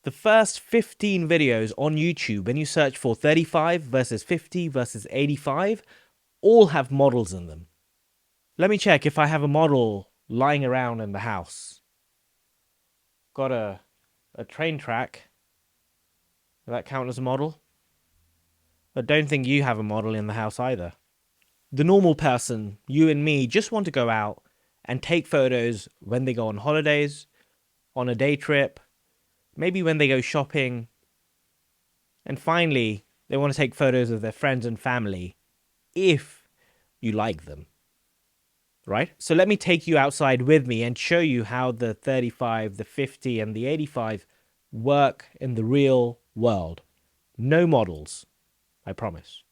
The first 15 videos on YouTube, when you search for 35 versus 50 versus 85, all have models in them. Let me check if I have a model lying around in the house. Got a train track. Does that count as a model? I don't think you have a model in the house either. The normal person, you and me, just want to go out and take photos when they go on holidays, on a day trip, maybe when they go shopping, and finally, they want to take photos of their friends and family if you like them. Right? So let me take you outside with me and show you how the 35, the 50, and the 85 work in the real world. No models, I promise.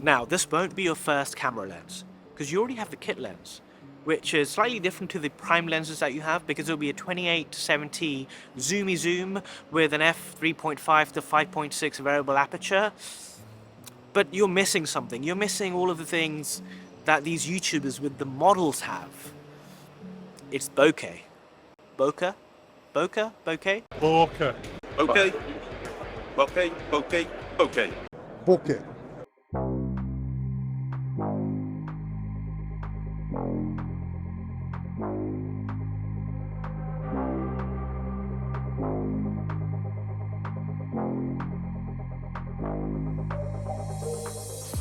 Now, this won't be your first camera lens, because you already have the kit lens, which is slightly different to the prime lenses that you have, because it'll be a 28-70 zoomy zoom with an f3.5 to 5.6 variable aperture. But you're missing something. You're missing all of the things that these YouTubers with the models have. It's bokeh. Bokeh? Bokeh? Bokeh? Bokeh. Okay. Okay. Okay. Okay. Bokeh.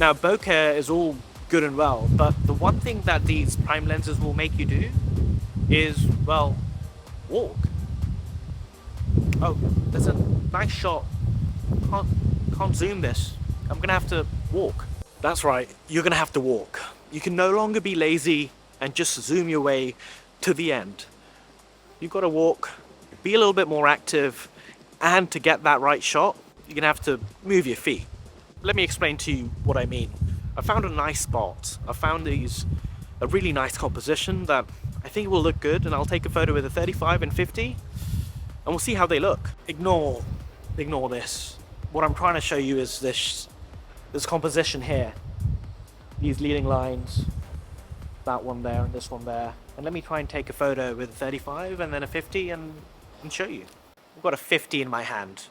Now, bokeh is all good and well, but the one thing that these prime lenses will make you do is, well, walk. Oh, there's a nice shot. Can't zoom this. I'm gonna have to walk. That's right, you're gonna have to walk. You can no longer be lazy and just zoom your way to the end. You've got to walk, be a little bit more active, and to get that right shot, you're gonna have to move your feet. Let me explain to you what I mean. I found a nice spot. I found a really nice composition that I think will look good, and I'll take a photo with a 35 and 50, and we'll see how they look. Ignore this. What I'm trying to show you is this composition here. These leading lines, that one there and this one there. And let me try and take a photo with a 35 and then a 50 and show you. I've got a 50 in my hand.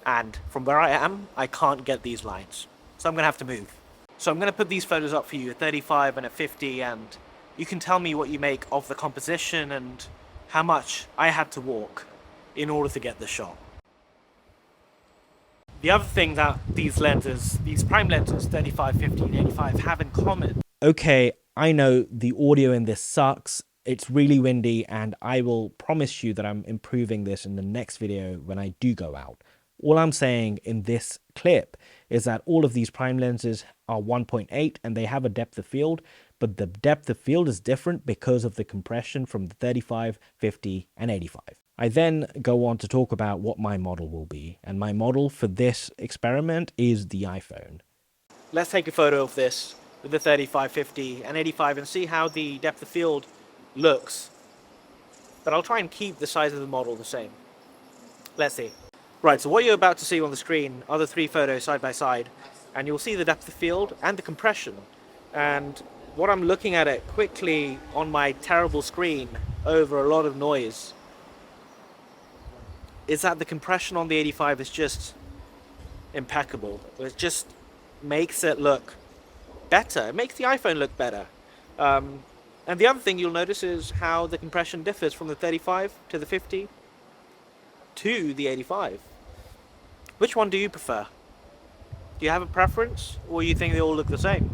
And from where I am, I can't get these lines. So I'm gonna have to move. So I'm gonna put these photos up for you, a 35 and a 50, and you can tell me what you make of the composition and how much I had to walk in order to get the shot. The other thing that these lenses, these prime lenses, 35, 50, and 85 have in common. Okay, I know the audio in this sucks. It's really windy, and I will promise you that I'm improving this in the next video when I do go out. All I'm saying in this clip is that all of these prime lenses are 1.8 and they have a depth of field, but the depth of field is different because of the compression from the 35, 50, and 85. I then go on to talk about what my model will be, and my model for this experiment is the iPhone. Let's take a photo of this with the 35, 50, and 85 and see how the depth of field looks. But I'll try and keep the size of the model the same. Let's see. Right, so what you're about to see on the screen are the three photos side by side, and you'll see the depth of field and the compression. And what I'm looking at it quickly on my terrible screen over a lot of noise is that the compression on the 85 is just impeccable. It just makes it look better. It makes the iPhone look better. And the other thing you'll notice is how the compression differs from the 35 to the 50 to the 85. Which one do you prefer? Do you have a preference, or you think they all look the same?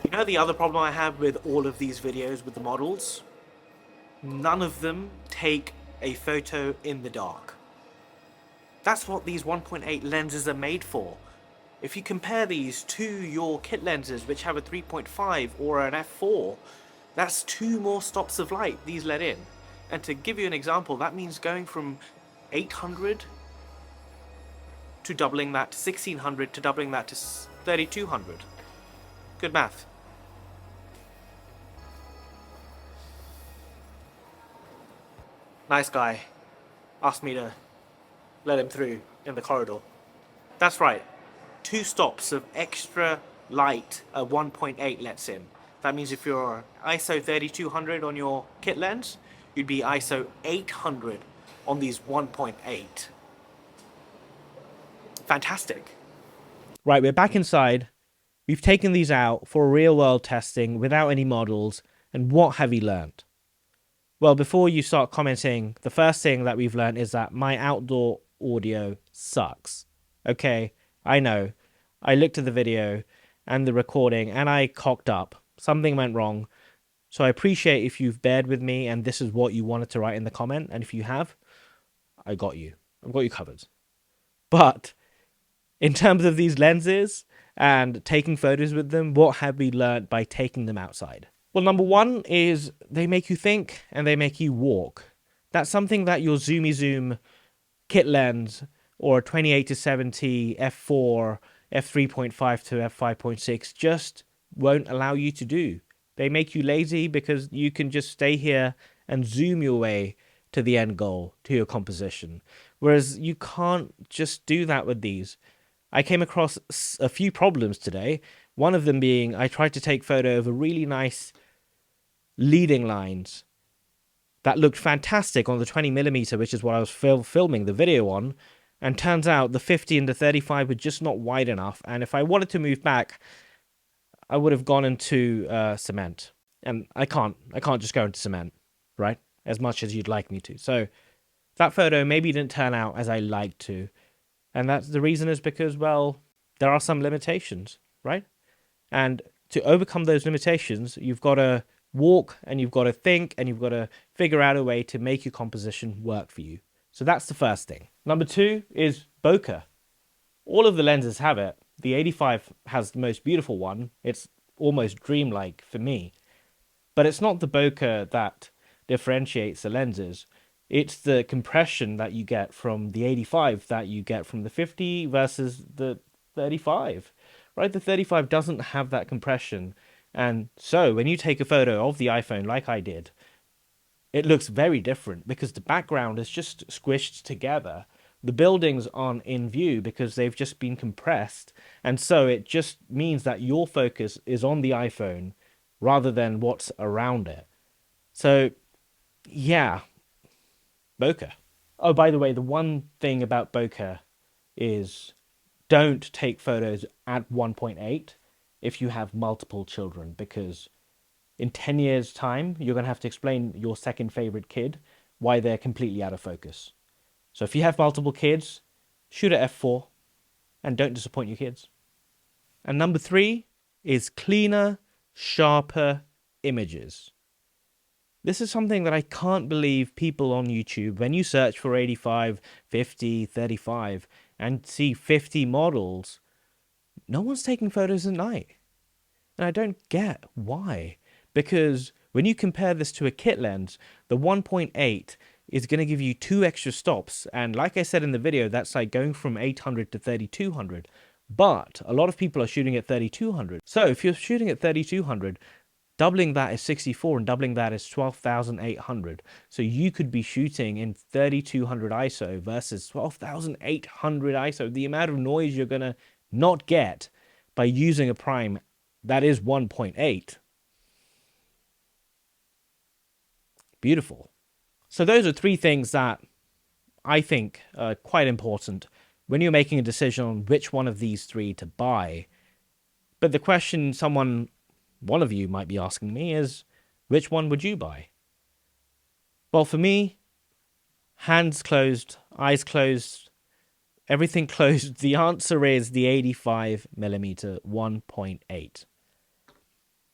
You know the other problem I have with all of these videos with the models? None of them take a photo in the dark. That's what these 1.8 lenses are made for. If you compare these to your kit lenses, which have a 3.5 or an f4, that's 2 more stops of light these let in. And to give you an example, that means going from 800 to doubling that to 1600 to doubling that to 3200. Good math. Nice guy asked me to let him through in the corridor. That's right. 2 stops of extra light 1.8 lets in. That means if you're ISO 3200 on your kit lens, you'd be ISO 800 on these 1.8. Fantastic. Right, we're back inside. We've taken these out for real world testing without any models, and what have we learned? Well, before you start commenting, the first thing that we've learned is that my outdoor audio sucks. Okay, I know. I looked at the video and the recording and I cocked up. Something went wrong. So I appreciate if you've bared with me and this is what you wanted to write in the comment. And if you have, I got you. I've got you covered. But in terms of these lenses and taking photos with them, what have we learned by taking them outside? Well, number one is they make you think and they make you walk. That's something that your Zoomy Zoom kit lens or a 28-70 f4, f3.5 to f5.6 just won't allow you to do. They make you lazy because you can just stay here and zoom your way to the end goal, to your composition. Whereas you can't just do that with these. I came across a few problems today. One of them being I tried to take photo of a really nice leading lines that looked fantastic on the 20mm, which is what I was filming the video on. And turns out the 50 and the 35 were just not wide enough. And if I wanted to move back, I would have gone into cement. And I can't just go into cement, right? As much as you'd like me to. So that photo maybe didn't turn out as I liked to. And that's the reason is because, well, there are some limitations, right? And to overcome those limitations, you've got to walk and you've got to think and you've got to figure out a way to make your composition work for you. So that's the first thing. Number two is bokeh. All of the lenses have it. The 85 has the most beautiful one. It's almost dreamlike for me. But it's not the bokeh that differentiates the lenses. It's the compression that you get from the 85 that you get from the 50 versus the 35. Right? The 35 doesn't have that compression. And so when you take a photo of the iPhone like I did, it looks very different because the background is just squished together. The buildings aren't in view because they've just been compressed. And so it just means that your focus is on the iPhone rather than what's around it. So, yeah, bokeh. Oh, by the way, the one thing about bokeh is don't take photos at 1.8 if you have multiple children, because in 10 years' time, you're going to have to explain your second favorite kid why they're completely out of focus. So if you have multiple kids, shoot at f4 and don't disappoint your kids. And number three is cleaner, sharper images. This is something that I can't believe people on YouTube, when you search for 85, 50, 35, and see 50 models, no one's taking photos at night. And I don't get why. Because when you compare this to a kit lens, the 1.8 is going to give you 2 extra stops. And like I said in the video, that's like going from 800 to 3200. But a lot of people are shooting at 3200. So if you're shooting at 3200, doubling that is 64 and doubling that is 12,800. So you could be shooting in 3200 ISO versus 12,800 ISO. The amount of noise you're going to not get by using a prime that is 1.8. Beautiful. So those are 3 things that I think are quite important when you're making a decision on which one of these 3 to buy. But the question one of you might be asking me is, which one would you buy? Well, for me, hands closed, eyes closed, everything closed. The answer is the 85mm 1.8.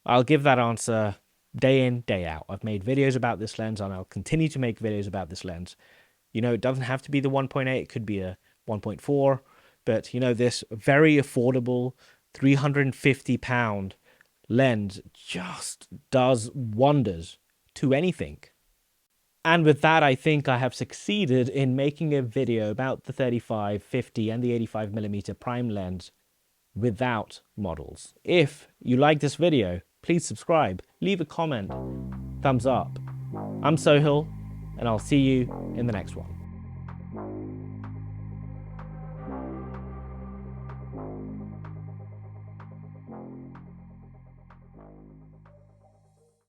I'll give that answer day in, day out. I've made videos about this lens and I'll continue to make videos about this lens. You know, it doesn't have to be the 1.8, it could be a 1.4, but you know, this very affordable £350 lens just does wonders to anything. And with that, I think I have succeeded in making a video about the 35, 50 and the 85mm prime lens without models. If you like this video, please subscribe, leave a comment, thumbs up. I'm Sohail, and I'll see you in the next one.